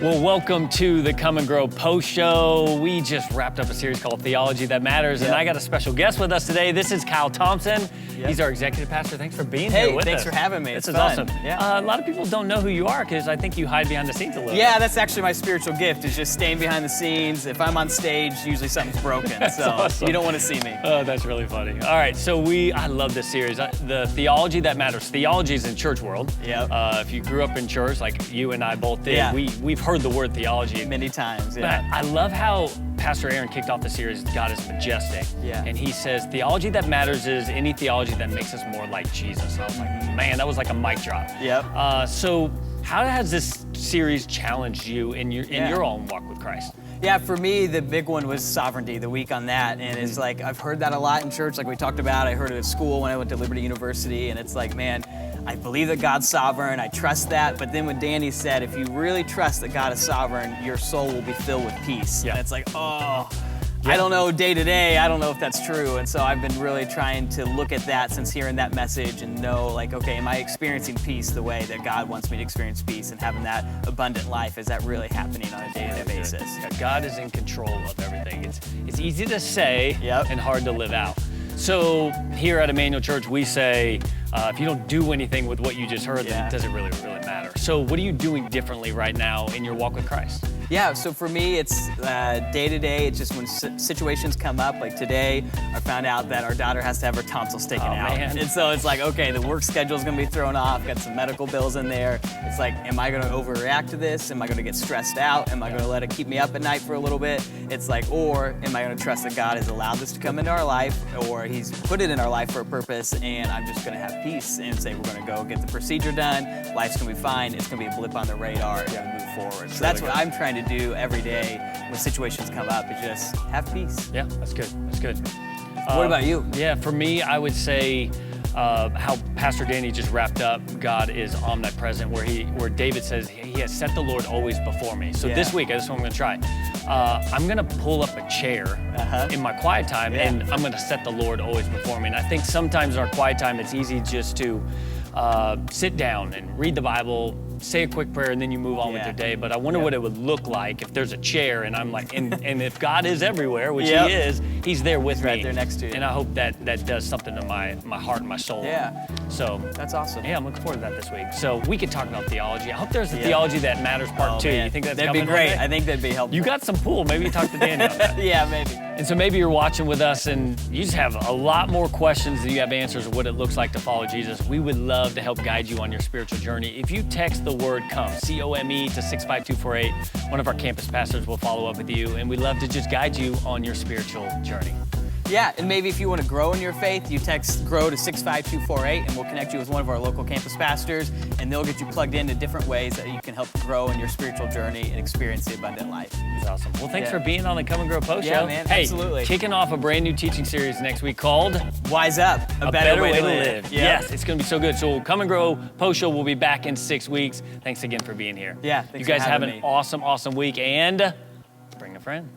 Well, welcome to the Come and Grow Post Show. We just wrapped up a series called Theology That Matters, and I got a special guest with us today. This is Thompson. He's our executive pastor. Thanks for being here with us. Hey, thanks for having me. This is awesome. Yeah. A lot of people don't know who you are because I think you hide behind the scenes a little Yeah, bit. that's actually my spiritual gift, is just staying behind the scenes. If I'm on stage, usually something's broken, so awesome. You don't want to see me. Oh, that's really funny. All right, so I love this series. The Theology That Matters. Theology is in church world. Yep. If you grew up in church, like you and I both did, we've heard the word theology many times, But I love how Pastor Aaron kicked off the series, God is Majestic. Yeah. And he says, theology that matters is any theology that makes us more like Jesus. And I was like, man, that was like a mic drop. Yep. So how has this series challenged you in your own walk with Christ? Yeah, for me, the big one was sovereignty, the week on that. And it's like, I've heard that a lot in church, like we talked about. I heard it at school when I went to Liberty University. And it's like, man, I believe that God's sovereign. I trust that. But then when Danny said, if you really trust that God is sovereign, your soul will be filled with peace. Yeah. And it's like, I don't know day to day. I don't know if that's true. And so I've been really trying to look at that since hearing that message and know, like, okay, am I experiencing peace the way that God wants me to experience peace, and having that abundant life? Is that really happening on a day-to-day basis? Yeah, God is in control of everything. It's easy to say and hard to live out. So here at Emmanuel Church, we say, if you don't do anything with what you just heard, then it doesn't really matter. So what are you doing differently right now in your walk with Christ? Yeah, so for me, it's day-to-day. It's just when situations come up. Like today, I found out that our daughter has to have her tonsils taken out. Man. And so it's like, okay, the work schedule's gonna be thrown off, got some medical bills in there. It's like, am I gonna overreact to this? Am I gonna get stressed out? Am I gonna let it keep me up at night for a little bit? It's like, or am I gonna trust that God has allowed this to come into our life, or He's put it in our life for a purpose, and I'm just gonna have peace and say, we're gonna go get the procedure done, life's gonna be fine, it's gonna be a blip on the radar, and gonna move forward. So that's what I'm trying to do every day when situations come up, is just have peace. Yeah, that's good. That's good. What about you? Yeah, for me, I would say how Pastor Danny just wrapped up, God is omnipresent, where David says, he has set the Lord always before me. So this week, this is what I'm gonna try. I'm gonna pull up a chair in my quiet time, and I'm gonna set the Lord always before me. And I think sometimes in our quiet time, it's easy just to sit down and read the Bible, say a quick prayer, and then you move on with your day. But I wonder what it would look like if there's a chair and I'm like, and if God is everywhere, which He is, He's there with me. Right there next to you. And I hope that does something to my heart and my soul. Yeah. So that's awesome. Yeah, I'm looking forward to that this week. So we could talk about theology. I hope there's a Theology That Matters part 2. Man. You think that's that'd coming? Be great. One day? I think that'd be helpful. You got some pool. Maybe you talk to Danny on that. Yeah, maybe. And so maybe you're watching with us and you just have a lot more questions than you have answers of what it looks like to follow Jesus. We would love to help guide you on your spiritual journey. If you text the word COME, C-O-M-E, to 65248, one of our campus pastors will follow up with you, and we'd love to just guide you on your spiritual journey. Yeah, and maybe if you want to grow in your faith, you text GROW to 65248, and we'll connect you with one of our local campus pastors, and they'll get you plugged into different ways that you can help grow in your spiritual journey and experience the abundant life. That's awesome. Well, thanks for being on the Come and Grow Post Show. Yeah, man, absolutely. Kicking off a brand new teaching series next week called Wise Up, a better way to live. Yep. Yes, it's going to be so good. So Come and Grow Post Show will be back in 6 weeks. Thanks again for being here. Yeah, thanks You guys for have having an me. awesome week, and bring a friend.